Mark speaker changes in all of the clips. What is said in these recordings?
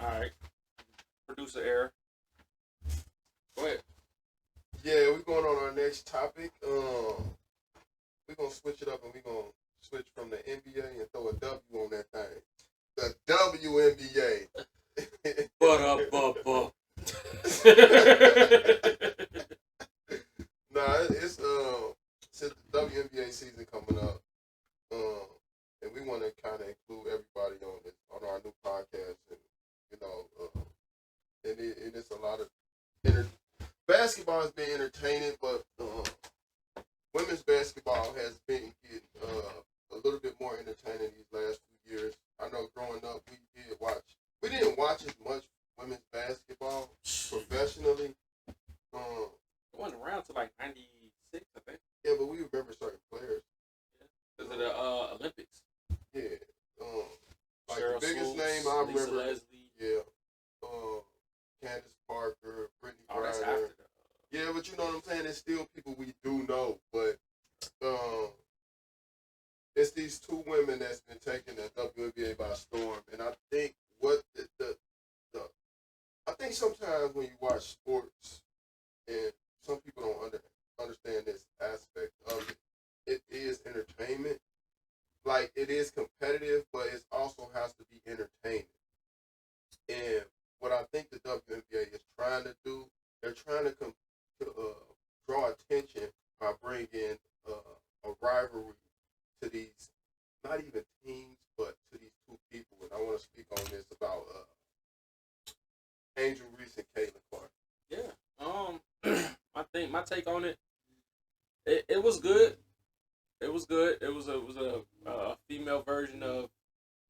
Speaker 1: All right. Producer error. Go ahead.
Speaker 2: Yeah, we're going on our next topic. We're gonna switch it up and we're gonna switch from the NBA and throw a W on that thing. The WNBA. Nah, it's since the WNBA season coming up, and we want to kind of include everybody on our new podcast, and and it's a lot of basketball has been entertaining, but women's basketball has been getting a little bit more entertaining these last few years. I know growing up we didn't watch as much women's basketball professionally.
Speaker 1: It wasn't around till like 96, I think.
Speaker 2: Yeah, but we remember certain players.
Speaker 1: Yeah. Because of the Olympics.
Speaker 2: Yeah. Like
Speaker 1: Cheryl
Speaker 2: the biggest
Speaker 1: Swoops,
Speaker 2: name I
Speaker 1: Lisa
Speaker 2: remember.
Speaker 1: Leslie.
Speaker 2: Yeah. Candace Parker, Brittany
Speaker 1: Oh, that's
Speaker 2: Griner.
Speaker 1: after the...
Speaker 2: Yeah, but you know what I'm saying? It's still people we do know, but it's these two women that's been taking the WNBA by storm, and I think I think sometimes when you watch sports, and some people don't understand this aspect of it, it is entertainment. Like, it is competitive, but it also has to be entertaining. And what I think the WNBA is trying to do, they're trying to draw attention by bringing a rivalry to these, not even teams, but to these two people. And I want to speak on this about Angel Reese and Caitlin Clark.
Speaker 1: Yeah. My take on it, it was good. It was good. It was a female version of,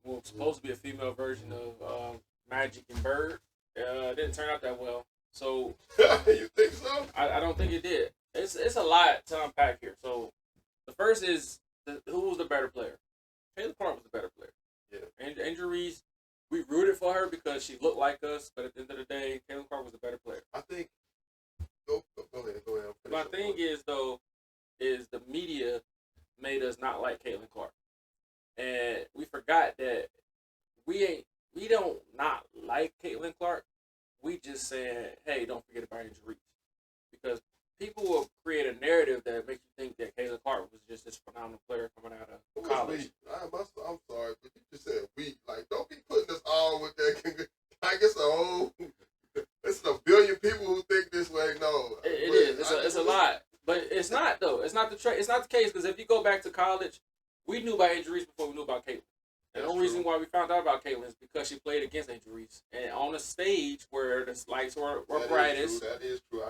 Speaker 1: well, supposed to be a female version of Magic and Bird. It didn't turn out that well. So
Speaker 2: You think so?
Speaker 1: I don't think it did. It's a lot to unpack here. So the first is who was the better player? Caitlin Clark was the better player.
Speaker 2: Yeah.
Speaker 1: And Angel Reese, we rooted for her because she looked like us, but at the end of the day, Caitlin Clark was the better player.
Speaker 2: I think. Go ahead.
Speaker 1: My thing is though, is the media made us not like Caitlin Clark, and we forgot that we don't not like Caitlin Clark. We just saying, hey, don't forget about Angel Reese, because people will create a narrative that makes you think that Caitlin Clark was just this phenomenal player coming out of college.
Speaker 2: I'm sorry, but you just said we. Like, don't be putting us all with that. Like, it's a billion people who think this way. No,
Speaker 1: it is. It's a lot, but it's not though. It's not the case, because if you go back to college, we knew about Angel Reese before we knew about Caitlin. And the only reason why we found out about Caitlin is because she played against Angel Reese, and on a stage where the lights were brightest,
Speaker 2: that is true.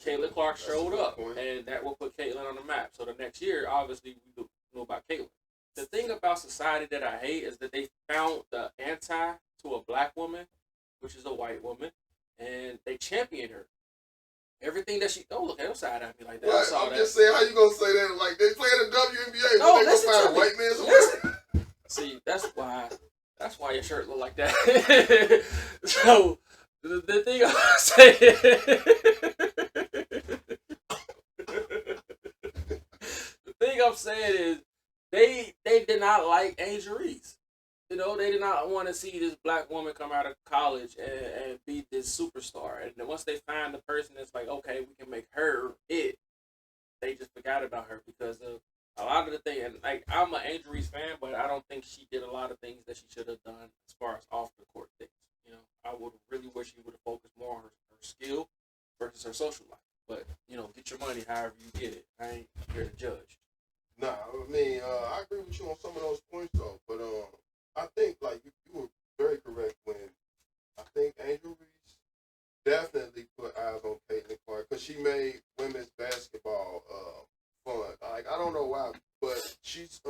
Speaker 1: Caitlin Clark showed up, and that will put Caitlin on the map. So the next year, obviously, we knew about Caitlin. The thing about society that I hate is that they found the anti to a black woman, which is a white woman, and they championed her. Everything that she... Oh, look, they don't side at me like that.
Speaker 2: Right, I'm just saying, how you going to say that? Like, they play in the WNBA,
Speaker 1: no,
Speaker 2: but they going to find a white man somewhere?
Speaker 1: See, that's why your shirt look like that. So, the thing I'm saying is, they did not like Angel Reese. You know, they did not want to see this black woman come out of college and be this superstar. And then once they find the person that's like, okay, we can make her it, they just forgot about her because of a lot of the things. And like, I'm an Angel Reese fan, but I don't think she did a lot of things that she should have done as far as off the court things. You know, I would really wish she would have focused more on her skill versus her social life. But, you know, get your money however you get it. I ain't here to judge.
Speaker 2: Nah, I mean, I agree with you on some of those points, though. But I think, like, you were very correct when I think Angel Reese definitely put eyes on Caitlin Clark because she made women's basketball fun. Like, I don't know why, but she's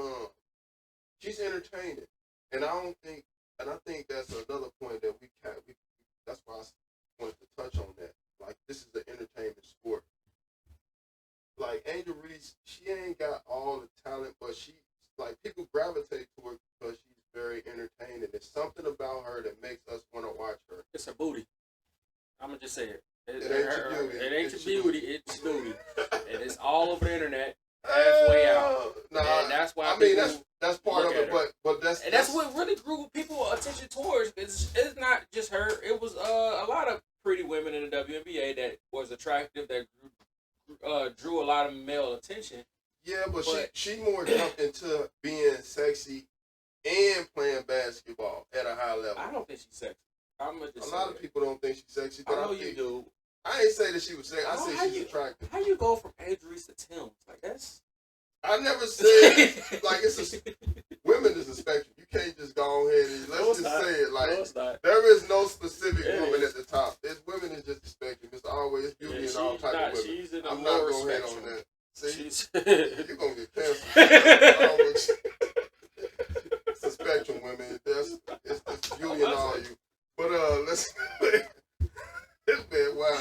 Speaker 2: entertaining, and I think that's another point that we that's why I wanted to touch on that. Like, this is an entertainment sport. Like, Angel Reese, she ain't got all the talent, but people gravitate to her because she's very entertaining. There's something about her that makes us want to watch her.
Speaker 1: It's her booty. I'm going to just say it.
Speaker 2: It ain't your beauty.
Speaker 1: It ain't your beauty. It's booty. And it's all over the internet, halfway out.
Speaker 2: Nah,
Speaker 1: and that's why
Speaker 2: I mean, that's part of it, but that's
Speaker 1: what really drew people attention towards sure it's not just her. It was a lot of pretty women in the WNBA that was attractive, that drew a lot of male attention.
Speaker 2: Yeah, but she more jumped into being sexy and playing basketball at a high level.
Speaker 1: I don't think she's sexy. I'm gonna just
Speaker 2: a lot of people don't think she's sexy, but
Speaker 1: I know you do.
Speaker 2: I ain't say that she was sexy. I said she's attractive.
Speaker 1: How you go from Reese to Tim's? Like that's.
Speaker 2: I never said like women is a spectrum. You can't just go ahead and let's just say it like there is no specific woman at the top. There's women is just a spectrum. It's always beauty and all type of women.
Speaker 1: She's in
Speaker 2: I'm not going ahead on that. See, you're gonna get canceled. It's a spectrum, women. It's beauty and all you. But let's. This man, wow.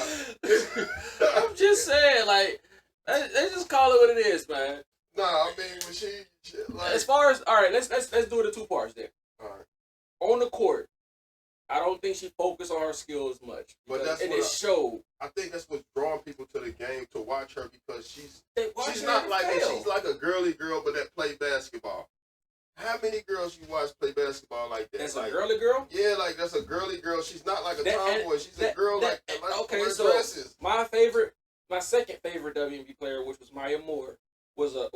Speaker 1: I'm just saying, like, they just call it what it is, man.
Speaker 2: Nah, I mean, when she like,
Speaker 1: as far as all right, let's do it in two parts there.
Speaker 2: All right.
Speaker 1: On the court, I don't think she focused on her skills much,
Speaker 2: but that's
Speaker 1: and it showed.
Speaker 2: I think that's what's drawing people to the game to watch her because she's
Speaker 1: not
Speaker 2: like she's like a girly girl, but that play basketball. How many girls you watch play basketball like that?
Speaker 1: That's
Speaker 2: like,
Speaker 1: a girly girl?
Speaker 2: Yeah, like that's a girly girl. She's not like a tomboy. She's a girl like
Speaker 1: okay,
Speaker 2: wear
Speaker 1: so
Speaker 2: dresses.
Speaker 1: My second favorite WNBA player, which was Maya Moore, was a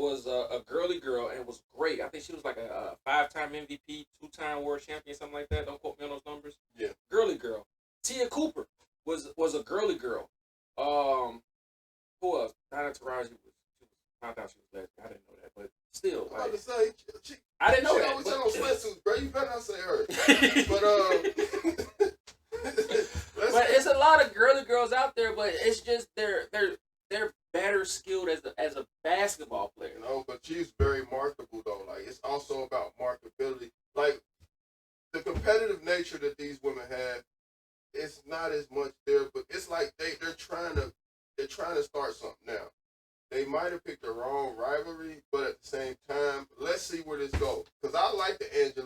Speaker 1: girly girl and was great. I think she was like a 5-time MVP, 2-time world champion, something like that. Don't quote me on those numbers.
Speaker 2: Yeah.
Speaker 1: Girly girl. Tia Cooper was a girly girl. Who else? Diana Taurasi I thought she was lesbian. I didn't know that, but still,
Speaker 2: I
Speaker 1: like,
Speaker 2: was about to say,
Speaker 1: I didn't know
Speaker 2: she
Speaker 1: that.
Speaker 2: always had on sweatsuits, bro. You better not say her. But
Speaker 1: it's a lot of girly girls out there, but it's just they're better skilled as a basketball player.
Speaker 2: No, but she's very marketable though. Like it's also about marketability. Like the competitive nature that these women have, it's not as much there, but it's like they're trying to start something now. They might have picked the wrong rivalry, but at the same time, let's see where this goes. Because I like the Angel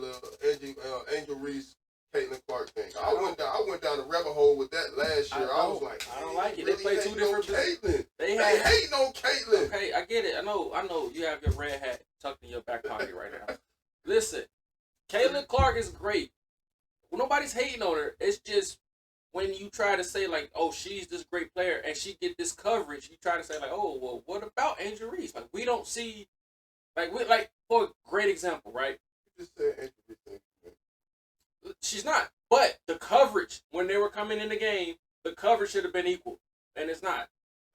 Speaker 2: Reese, Caitlin Clark thing. I went down the rabbit hole with that last year. I was like,
Speaker 1: I don't like it.
Speaker 2: Really
Speaker 1: they play two different
Speaker 2: Caitlin. They
Speaker 1: hating
Speaker 2: on Caitlin.
Speaker 1: Okay, I get it. I know. You have your red hat tucked in your back pocket right now. Listen, Caitlin Clark is great. Well, nobody's hating on her. It's just when you try to say like, oh, she's this great player and she get this coverage, you try to say like, oh, well, what about Angel Reese? Like we don't see, like for a great example, right?
Speaker 2: You just said Angel Reese.
Speaker 1: She's not, but the coverage when they were coming in the game, the coverage should have been equal, and it's not.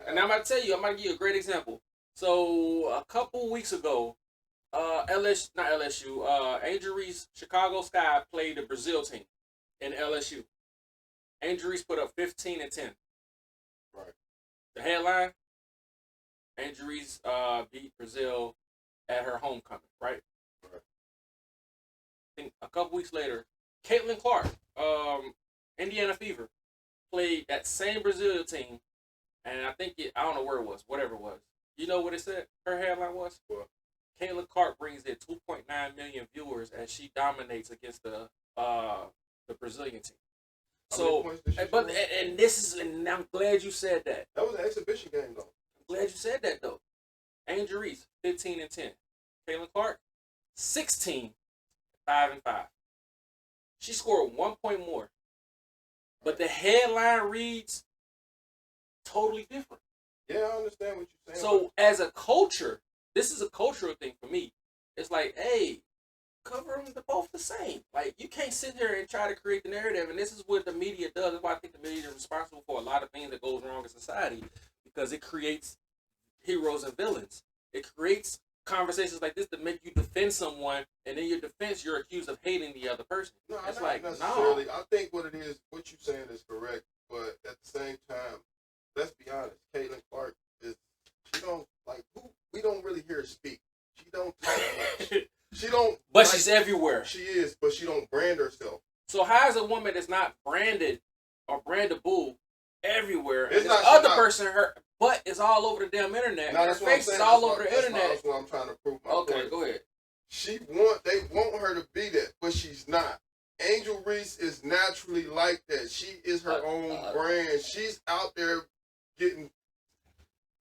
Speaker 1: And I'm about to tell you, I'm going to give you a great example. So a couple weeks ago, Angel Reese, Chicago Sky played the Brazil team in LSU. Angel Reese put up 15 and 10.
Speaker 2: Right.
Speaker 1: The headline, Angel Reese beat Brazil at her homecoming, right?
Speaker 2: Right.
Speaker 1: I think a couple weeks later, Caitlin Clark, Indiana Fever, played that same Brazil team, and I don't know where it was, whatever it was. You know what it said? Her headline was?
Speaker 2: What?
Speaker 1: Caitlin Clark brings in 2.9 million viewers as she dominates against the Brazilian team. So, and I'm glad you said that.
Speaker 2: That was an exhibition game, though.
Speaker 1: I'm glad you said that, though. Angel Reese, 15 and 10. Caitlin Clark, 16, 5 and 5. She scored 1 point more. But the headline reads totally different.
Speaker 2: Yeah, I understand what you're saying.
Speaker 1: So, as a culture, this is a cultural thing for me. It's like, hey, cover them both the same. Like, you can't sit here and try to create the narrative, and this is what the media does. That's why I think the media is responsible for a lot of things that goes wrong in society, because it creates heroes and villains. It creates conversations like this to make you defend someone, and in your defense, you're accused of hating the other person.
Speaker 2: No,
Speaker 1: it's
Speaker 2: not
Speaker 1: like,
Speaker 2: necessarily.
Speaker 1: no.
Speaker 2: I think what it is, what you're saying is correct, but at the same time, let's be honest. Caitlin Clark we don't really hear her speak. She don't talk much. She don't.
Speaker 1: But she's everywhere.
Speaker 2: She is, but she don't brand herself.
Speaker 1: So how is a woman that's not branded or brandable everywhere,
Speaker 2: It's
Speaker 1: and
Speaker 2: not,
Speaker 1: this other
Speaker 2: not,
Speaker 1: person, her butt is all over the damn internet.
Speaker 2: No,
Speaker 1: her face is all over the internet.
Speaker 2: That's what I'm trying to prove my point.
Speaker 1: Okay, go ahead.
Speaker 2: They want her to be that, but she's not. Angel Reese is naturally like that. She is her own brand. She's out there getting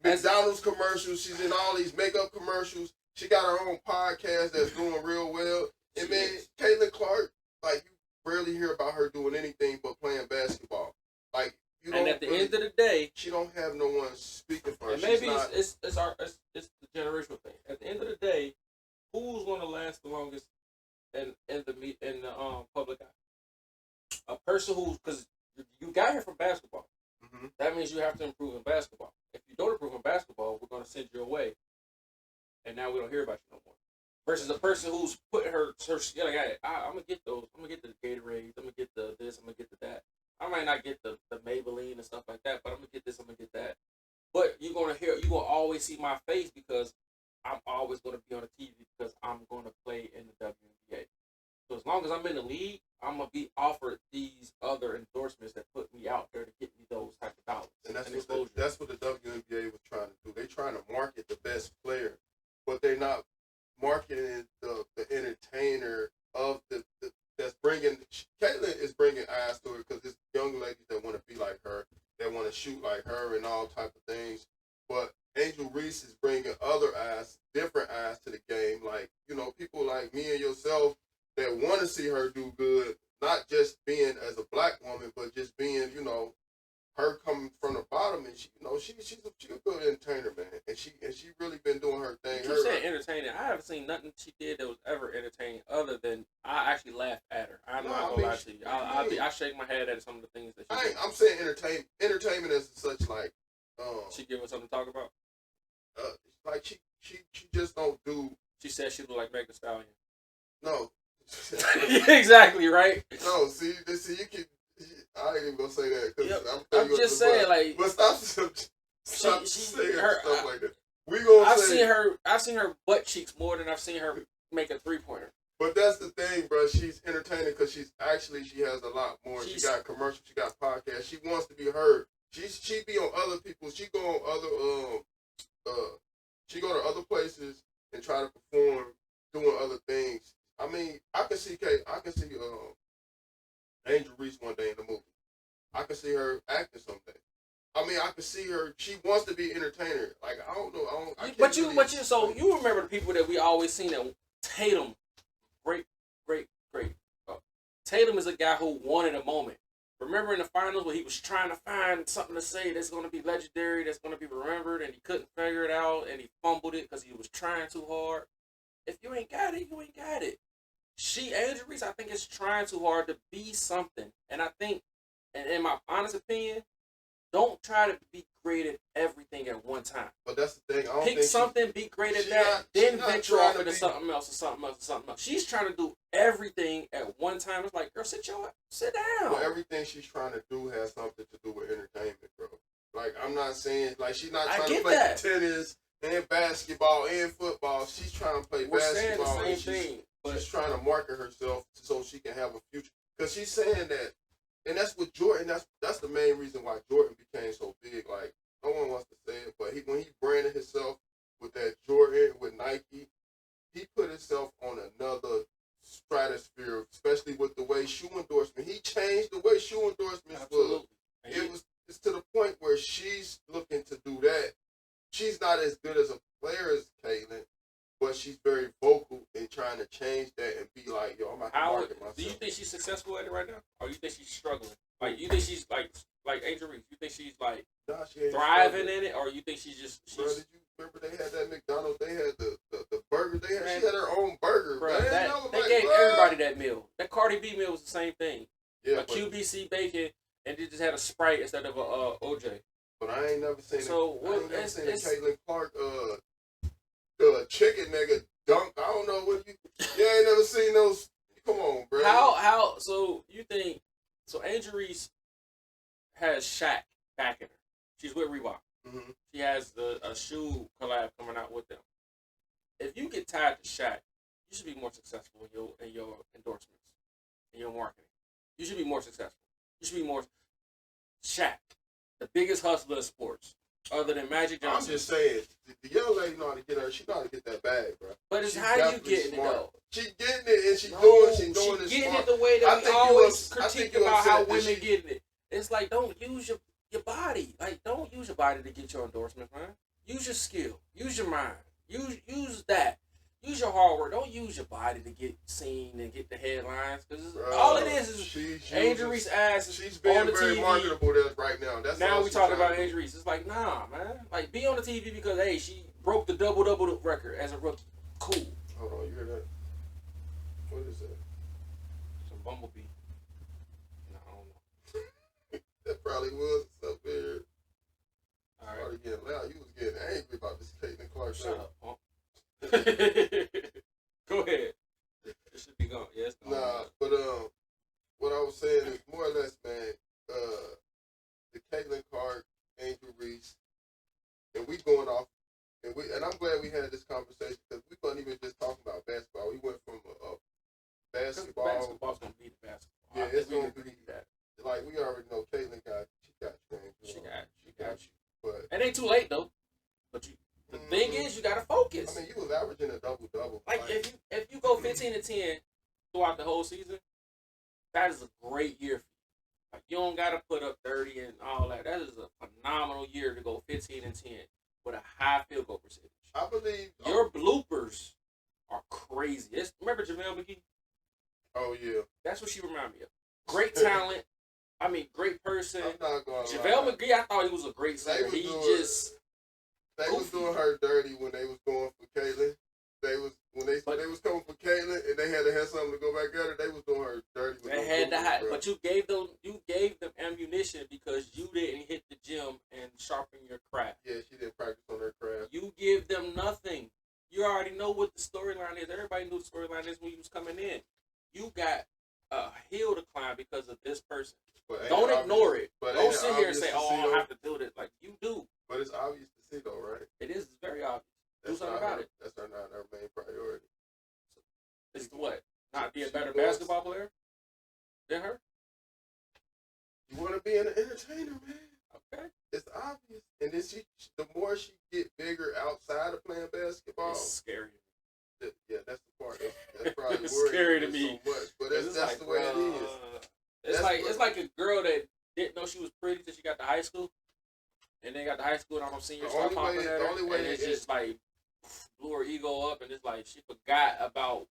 Speaker 2: McDonald's commercials. She's in all these makeup commercials. She got her own podcast that's doing real well. And then Caitlin Clark, like, you rarely hear about her doing anything but playing basketball. Like you don't.
Speaker 1: And at the end of the day,
Speaker 2: she don't have no one speaking for her.
Speaker 1: And maybe it's the generational thing. At the end of the day, who's going to last the longest in the public eye? A person who's, because you got here from basketball.
Speaker 2: Mm-hmm.
Speaker 1: That means you have to improve in basketball. If you don't improve in basketball, we're going to send you away, and now we don't hear about you no more. Versus a person who's putting her like, hey, I'm gonna get those. I'm gonna get the Gatorades. I'm gonna get the this. I'm gonna get the that. I might not get the Maybelline and stuff like that, but I'm gonna get this. I'm gonna get that. But you're gonna always see my face because I'm always gonna be on the TV because I'm gonna play in the WNBA. So as long as I'm in the league, I'm gonna be offered these other endorsements that put me out there to get me those type of dollars.
Speaker 2: And that's what the WNBA was trying to do. They're trying to market the best player, but they're not marketing the entertainer of the that's bringing. Caitlyn is bringing eyes to it because it's young ladies that want to be like her, that want to shoot like her, and all type of things. But Angel Reese is bringing other eyes, different eyes to the game. Like people like me and yourself that want to see her do good, not just being as a black woman, but just being her coming from the bottom, and she's a good entertainer, man, and she really been doing her thing.
Speaker 1: You saying entertaining? I haven't seen nothing she did that was ever entertaining, other than I actually laughed at her. I'm not gonna lie to you. I shake my head at some of the things that she did.
Speaker 2: I'm saying entertainment as such, like
Speaker 1: she give us something to talk about.
Speaker 2: Like she just don't do.
Speaker 1: She said she looked like Megan Thee Stallion.
Speaker 2: No.
Speaker 1: Exactly right.
Speaker 2: No, see you can. I ain't even gonna say that because
Speaker 1: I'm just saying, like,
Speaker 2: but stop saying
Speaker 1: stuff
Speaker 2: like that.
Speaker 1: I've seen her butt cheeks more than I've seen her make a 3-pointer.
Speaker 2: But that's the thing, bro. She's entertaining because she has a lot more. She got commercials, she got podcasts. She wants to be heard. She be on other people's. She go on she go to other places and try to perform, doing other things. I mean, I can see Angel Reese one day in the movie. I can see her acting someday. I mean, I can see her. She wants to be an entertainer. Like I don't know.
Speaker 1: So you remember the people that we always seen that Tatum, great. Tatum is a guy who wanted a moment. Remember in the finals where he was trying to find something to say that's going to be legendary, that's going to be remembered, and he couldn't figure it out, and he fumbled it because he was trying too hard. If you ain't got it, you ain't got it. Angel Reese, I think, is trying too hard to be something. And I think, and in my honest opinion, don't try to be great at everything at one time.
Speaker 2: But that's the thing. I don't
Speaker 1: Pick something, be great at that, then venture off into something else or something else or something else. She's trying to do everything at one time. It's like, girl, sit down.
Speaker 2: Well, everything she's trying to do has something to do with entertainment, bro. Like, I'm not saying, like, she's not trying to play tennis and basketball and football. She's trying to play basketball.
Speaker 1: We're saying the same thing.
Speaker 2: She's trying to market herself so she can have a future. Because she's saying that, and that's what Jordan, that's the main reason why Jordan became so big. Like, no one wants to say it, but when he branded himself with that Jordan, with Nike, he put himself on another stratosphere, especially with the way shoe endorsement. He changed the way shoe endorsements was. It's to the point where she's looking to do that. She's not as good as a player as Caitlyn, but she's very vocal in trying to change that and be like, yo, I'm not going to market myself.
Speaker 1: Do you think she's successful at it right now? Or you think she's struggling? Like, you think she's like Angel Reese? You think she's like thriving in it? Or you think she's just...
Speaker 2: Bro, did you remember they had that McDonald's? They had the burger. She had her own burger.
Speaker 1: Bro, they gave everybody that meal. That Cardi B meal was the same thing.
Speaker 2: Yeah,
Speaker 1: a QBC bacon, and they just had a Sprite instead of a OJ.
Speaker 2: But I ain't never seen
Speaker 1: it's
Speaker 2: Caitlin Clark chicken nigga dunk. I don't know what you ain't never seen those. Come on, bro.
Speaker 1: How so you think Angel Reese has Shaq backing her. She's with Reebok.
Speaker 2: Mm-hmm.
Speaker 1: She has a shoe collab coming out with them. If you get tied to Shaq, you should be more successful in your endorsements, in your marketing. You should be more successful. You should be more Shaq, the biggest hustler in sports, other than Magic Johnson.
Speaker 2: I'm just saying, the young lady know how to get her. She know how to get that bag, bro.
Speaker 1: But it's how you getting
Speaker 2: smart.
Speaker 1: it though.
Speaker 2: She getting it, and she doing it
Speaker 1: getting
Speaker 2: smart.
Speaker 1: it the way that we always critique about how women getting it. It's like, don't use your body. Like, don't use your body to get your endorsements, man. Use your skill. Use your mind. Use that. Use your hard work. Don't use your body to get seen and get the headlines. Because all it is Angel Reese ass
Speaker 2: she's
Speaker 1: on
Speaker 2: being
Speaker 1: the
Speaker 2: very
Speaker 1: TV.
Speaker 2: marketable right now. That's
Speaker 1: now
Speaker 2: all
Speaker 1: we
Speaker 2: she's
Speaker 1: talking
Speaker 2: trying
Speaker 1: about
Speaker 2: to do.
Speaker 1: Angel Reese. It's like, nah, man. Like, be on the TV because, hey, she broke the double-double record as a rookie. Cool.
Speaker 2: Hold on, you hear that? What is that?
Speaker 1: Some bumblebee. No, I don't know.
Speaker 2: That probably was up there.
Speaker 1: All right.
Speaker 2: Started getting loud. You was getting angry about this Caitlin Clark.
Speaker 1: Shut up, punk. Go ahead. It should be gone. Yes.
Speaker 2: Nah, but what I was saying is more or less, man. The Caitlin Clark, Angel Reese, and we going off, and I'm glad we had this conversation because we weren't even just talking about basketball. We went from basketball.
Speaker 1: Basketball's gonna be the basketball.
Speaker 2: Yeah, it's gonna be
Speaker 1: that.
Speaker 2: Like we already know, Caitlin got you.
Speaker 1: She got you.
Speaker 2: But
Speaker 1: it ain't too late though. But the thing is, you gotta focus.
Speaker 2: I mean, you was averaging a double.
Speaker 1: Like if you go 15-10 throughout the whole season, that is a great year for you. Like you don't gotta put up 30 and all that. That is a phenomenal year to go 15-10 with a high field goal percentage.
Speaker 2: I believe
Speaker 1: your bloopers are crazy. Remember JaVale McGee?
Speaker 2: Oh yeah,
Speaker 1: that's what she reminded me of. Great talent. I mean, great person.
Speaker 2: I'm not gonna
Speaker 1: JaVale
Speaker 2: lie.
Speaker 1: McGee, I thought he was a great singer.
Speaker 2: They was doing her dirty when they was going for Caitlin. They was coming for Caitlin and they had to have something to go back at her. They was doing her dirty.
Speaker 1: They had to hide, but you gave them ammunition because you didn't hit the gym and sharpen your craft.
Speaker 2: Yeah, she didn't practice on her craft.
Speaker 1: You give them nothing. You already know what the storyline is. Everybody knew the storyline is when you was coming in. You got a hill to climb because of this person. Don't ignore it. Don't sit here and say, "Oh, I don't have to do this." Like you do.
Speaker 2: But it's obvious to see, though, right?
Speaker 1: It is. It's very obvious. Do something about it.
Speaker 2: That's not her main priority.
Speaker 1: It's what? Not be a better basketball player than her?
Speaker 2: You want to be an entertainer, man.
Speaker 1: Okay.
Speaker 2: It's obvious. And then the more she get bigger outside of playing basketball,
Speaker 1: it's scary.
Speaker 2: Yeah, that's the part. That's probably
Speaker 1: it's scary to
Speaker 2: so
Speaker 1: me.
Speaker 2: much, but that's
Speaker 1: like,
Speaker 2: the way it is.
Speaker 1: It's like a girl that didn't know she was pretty till she got to high school, and then got to high school and all them seniors start popping at her, and it's just like blew her ego up, and it's like she forgot about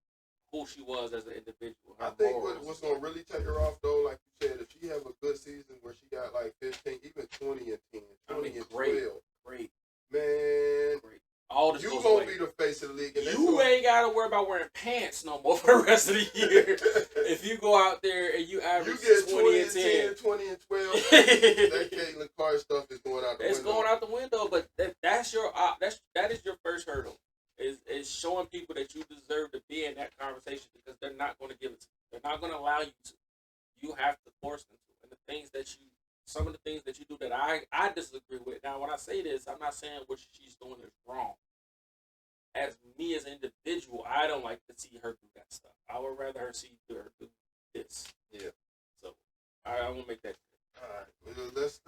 Speaker 1: who she was as an individual.
Speaker 2: I think what's gonna really take her off though, like you said, if she have a good season where she got like 15, even 20 and 10, 20 and 12,
Speaker 1: great,
Speaker 2: man.
Speaker 1: Great. All the
Speaker 2: you gonna be the face of the league. And
Speaker 1: you ain't gotta worry about wearing pants no more for the rest of the year. If you go out there and you average 20 and 10,
Speaker 2: 20 and 12, that Caitlin Clark stuff is going out the window.
Speaker 1: It's going out the window, but that is your first hurdle. Is showing people that you deserve to be in that conversation because they're not going to give it to you. They're not going to allow you to. You have to force them to. And some of the things that you do that I disagree with. Now, when I say this, I'm not saying what she's doing is wrong. As me as an individual, I don't like to see her do that stuff. I would rather her see her do this.
Speaker 2: Yeah.
Speaker 1: So I won't make that clear.
Speaker 2: All right. Let's